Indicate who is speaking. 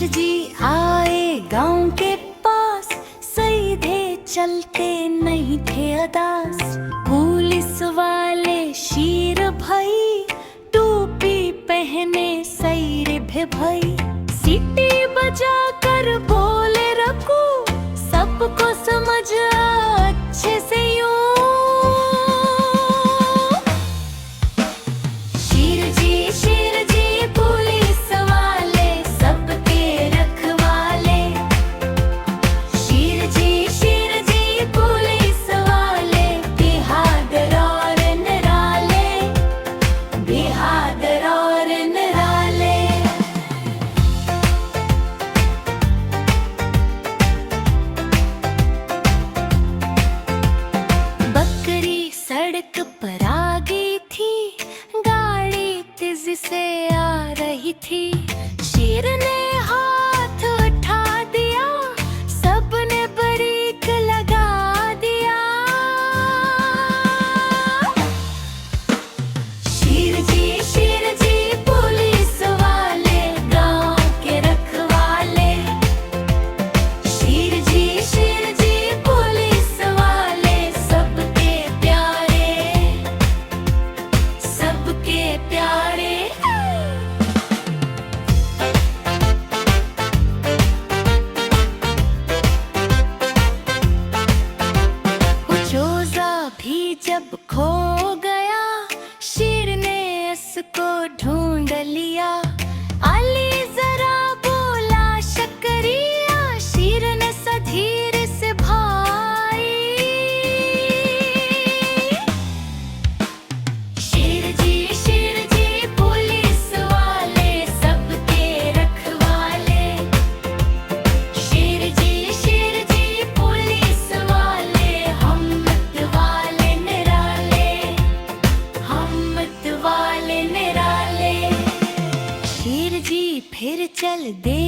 Speaker 1: शेर जी आए गांव के पास, सीधे चलते नहीं थे अदास। पुलिस वाले शेर भाई, टोपी पहने सैर भे भाई। सीटी बजा कर बोले रखो, सबको समझ अच्छे से यूं। सड़क पर आ गई थी, गाड़ी तेजी से आ रही थी। शेर ने हाथ उठा दिया, सबने ब्रेक लगा दिया। शेर जी पुलिस वाले, गांव के रखवाले। शेर जी पुलिस वाले, सबके प्यारे। चोजा भी जब खो गया, शेर ने इसको ढूंढ लिया। अली जरा बोला शुक्रिया, शेर ने सधीर से भाई। शेर जी पुलिस वाले, सबके रखवाले। शेर जी पुलिस वाले, हिम्मत वाले निराले, हिम्मत वाले निराले। शेर जी फिर चल दे